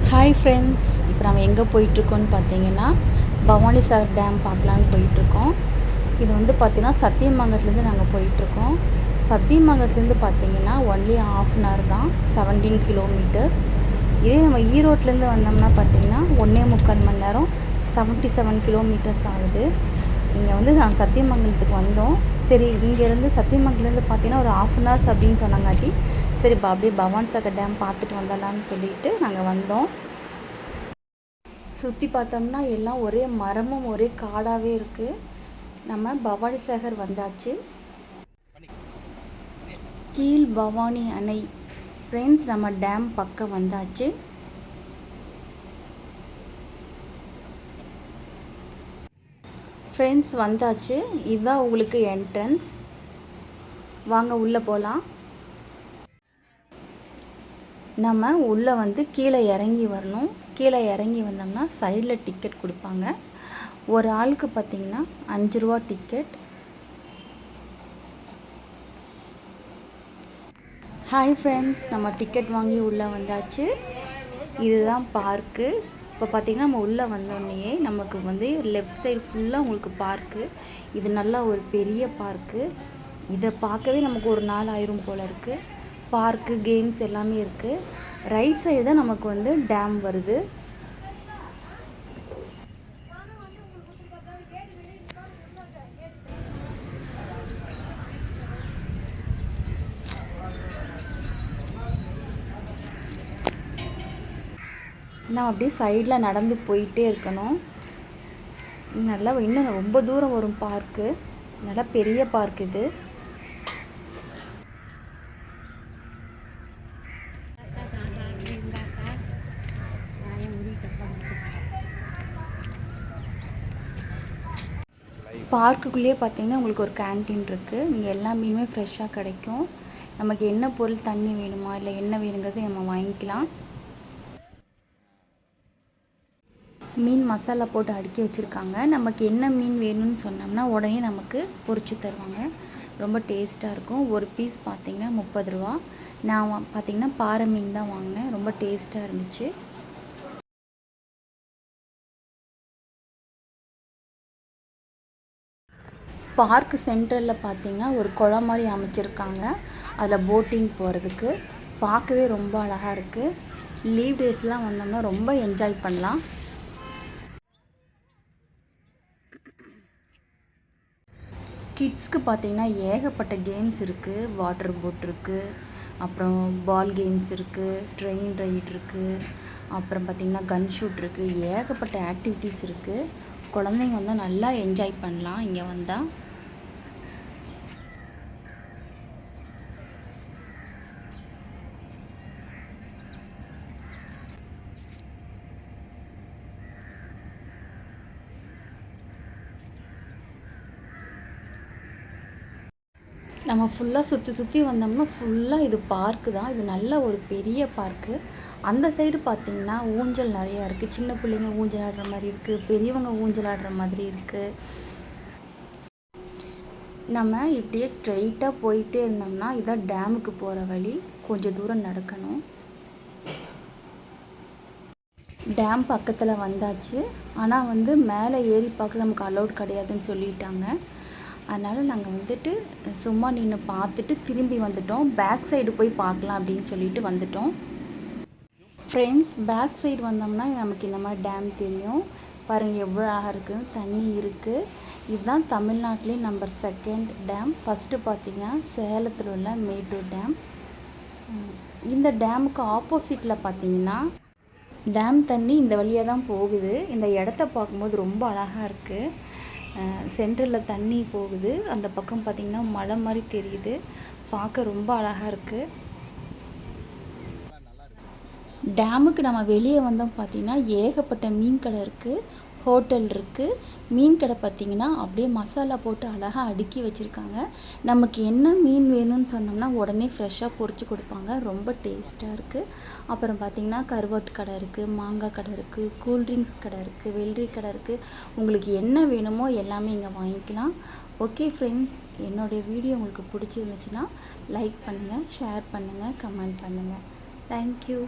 Hi friends, இப்போ நம்ம எங்கே போயிட்டுருக்கோன்னு பார்த்தீங்கன்னா பவானிசாகர் டேம் பார்க்கலான்னு போயிட்டுருக்கோம். இது வந்து பார்த்திங்கன்னா சத்தியமங்கலத்துலேருந்து நாங்கள் போயிட்டுருக்கோம். சத்தியமங்கலத்துலேருந்து பார்த்திங்கன்னா ஒன்லி ½ hour தான், 17 கிலோமீட்டர்ஸ். இதே நம்ம ஈரோட்லேருந்து வந்தோம்னா பார்த்திங்கன்னா 1.25 மணி நேரம், 77 கிலோமீட்டர்ஸ் ஆகுது. இங்கே வந்து நான் சத்தியமங்கலத்துக்கு வந்தோம். சரி, இங்கேருந்து சத்தியமங்கலத்துலேருந்து பார்த்திங்கன்னா ஒரு ½ hour அப்படின்னு சொன்னாங்காட்டி சரி அப்படியே பவானிசாகர் டேம் பார்த்துட்டு வந்துடலான்னு சொல்லிட்டு நாங்கள் வந்தோம். சுற்றி பார்த்தோம்னா எல்லாம் ஒரே மரமும் ஒரே காடாகவே இருக்குது. நம்ம பவானிசாகர் வந்தாச்சு. கீழ் பவானி அணை ஃப்ரெண்ட்ஸ், நம்ம டேம் பக்கம் வந்தாச்சு. ஃப்ரெண்ட்ஸ் வந்தாச்சு. இதுதான் உங்களுக்கு என்ட்ரன்ஸ். வாங்க உள்ளே போகலாம். நம்ம உள்ளே வந்து கீழே இறங்கி வரணும். கீழே இறங்கி வந்தோம்னா சைடில் டிக்கெட் கொடுப்பாங்க. ஒரு ஆளுக்கு பார்த்திங்கன்னா 5 ரூபா டிக்கெட். ஹாய் ஃப்ரெண்ட்ஸ், நம்ம டிக்கெட் வாங்கி உள்ளே வந்தாச்சு. இதுதான் பார்க்கு. இப்போ பார்த்திங்கன்னா நம்ம உள்ளே வந்தோடனே நமக்கு வந்து லெஃப்ட் சைடு ஃபுல்லாக உங்களுக்கு பார்க்கு. இது நல்லா ஒரு பெரிய பார்க்கு. இதை பார்க்கவே நமக்கு ஒரு நாள் ஆயிரும் போல் இருக்குது. பார்க்கு, கேம்ஸ் எல்லாமே இருக்குது. ரைட் சைடு தான் நமக்கு வந்து டேம் வருது. நம்ம அப்படியே சைடில் நடந்து போயிட்டே இருக்கணும். நல்லா இன்னும் ரொம்ப தூரம் வரும் பார்க்கு. நல்லா பெரிய பார்க் இது. பார்க்குக்குள்ளேயே பார்த்தீங்கன்னா உங்களுக்கு ஒரு கேன்டீன் இருக்குது. இங்கே எல்லா மீனுமே ஃப்ரெஷ்ஷாக கிடைக்கும். நமக்கு என்ன பொருள், தண்ணி வேணுமா இல்லை என்ன வேணுங்கிறது நம்ம வாங்கிக்கலாம். மீன் மசாலா போட்டு அடுக்கி வச்சுருக்காங்க. நமக்கு என்ன மீன் வேணும்னு சொன்னோம்னா உடனே நமக்கு பொரிச்சு தருவாங்க. ரொம்ப டேஸ்ட்டாக இருக்கும். ஒரு பீஸ் பார்த்திங்கன்னா 30 ரூபா. நான் பார்த்திங்கன்னா பாறை மீன் தான் வாங்கினேன். ரொம்ப டேஸ்ட்டாக இருந்துச்சு. பார்க்கு சென்டரில் பார்த்திங்கன்னா ஒரு குளம் மாதிரி அமைச்சிருக்காங்க. அதில் போட்டிங் போகிறதுக்கு பார்க்கவே ரொம்ப அழகாக இருக்குது. லீவ் டேஸ்லாம் வந்தோம்னா ரொம்ப என்ஜாய் பண்ணலாம். கிட்ஸ்க்கு பார்த்திங்கன்னா ஏகப்பட்ட கேம்ஸ் இருக்குது. வாட்டர் போட் இருக்குது, அப்புறம் பால் கேம்ஸ் இருக்குது, ட்ரெயின் ரைட் இருக்குது, அப்புறம் பார்த்திங்கன்னா கன் ஷூட் இருக்குது. ஏகப்பட்ட ஆக்டிவிட்டீஸ் இருக்குது. குழந்தைங்க வந்து நல்லா என்ஜாய் பண்ணலாம் இங்கே வந்தால். நம்ம ஃபுல்லாக சுற்றி வந்தோம்னா ஃபுல்லாக இது பார்க்கு தான். இது நல்ல ஒரு பெரிய பார்க்கு. அந்த சைடு பார்த்திங்கன்னா ஊஞ்சல் நிறையா இருக்குது. சின்ன பிள்ளைங்க ஊஞ்சல் ஆடுற மாதிரி இருக்குது, பெரியவங்க ஊஞ்சல் ஆடுற மாதிரி இருக்குது. நம்ம இப்படியே ஸ்ட்ரெயிட்டாக போயிட்டே இருந்தோம்னா இதான் டேமுக்கு போகிற வழி. கொஞ்சம் தூரம் நடக்கணும். டேம் பக்கத்தில் வந்தாச்சு. ஆனால் வந்து மேலே ஏறி பார்க்க நமக்கு அலௌட் கிடையாதுன்னு சொல்லிட்டாங்க. அதனால் நாங்கள் வந்துட்டு சும்மா நின்று பார்த்துட்டு திரும்பி வந்துட்டோம். பேக் சைடு போய் பார்க்கலாம் அப்படின்னு சொல்லிட்டு வந்துட்டோம். ஃப்ரெண்ட்ஸ், பேக் சைடு வந்தோம்னா நமக்கு இந்த மாதிரி டேம் தெரியும். பாருங்கள் எவ்வளோ அழகாக இருக்குன்னு. தண்ணி இருக்குது. இதுதான் தமிழ்நாட்டிலே நம்பர் 2 டேம். ஃபஸ்ட்டு பார்த்திங்கன்னா சேலத்தில் உள்ள மேட்டூர் டேம். இந்த டேமுக்கு ஆப்போசிட்டில் பார்த்திங்கன்னா டேம் தண்ணி இந்த வழியாக தான் போகுது. இந்த இடத்த பார்க்கும்போது ரொம்ப அழகாக இருக்குது. சென்டரில் தண்ணி போகுது. அந்த பக்கம் பார்த்திங்கன்னா மலை மாதிரி தெரியுது. பார்க்க ரொம்ப அழகாக இருக்குது. டேமுக்கு நம்ம வெளியே வந்தோம் பார்த்திங்கன்னா ஏகப்பட்ட மீன் கடை இருக்குது, ஹோட்டல் இருக்குது. மீன் கடை பார்த்திங்கன்னா அப்படியே மசாலா போட்டு அழகாக அடுக்கி வச்சுருக்காங்க. நமக்கு என்ன மீன் வேணும்னு சொன்னோம்னா உடனே ஃப்ரெஷ்ஷாக பொரிச்சு கொடுப்பாங்க. ரொம்ப டேஸ்ட்டாக இருக்குது. அப்புறம் பார்த்திங்கன்னா கருவாட்டு கடை இருக்குது, மாங்காய் கடை இருக்குது, கூல்ட்ரிங்க்ஸ் கடை இருக்குது, வெள்ளரி கடை இருக்குது. உங்களுக்கு என்ன வேணுமோ எல்லாமே இங்கே வாங்கிக்கலாம். ஓகே ஃப்ரெண்ட்ஸ், என்னுடைய வீடியோ உங்களுக்கு பிடிச்சிருந்துச்சுன்னா லைக் பண்ணுங்கள், ஷேர் பண்ணுங்கள், கமெண்ட் பண்ணுங்கள். தேங்க்யூ.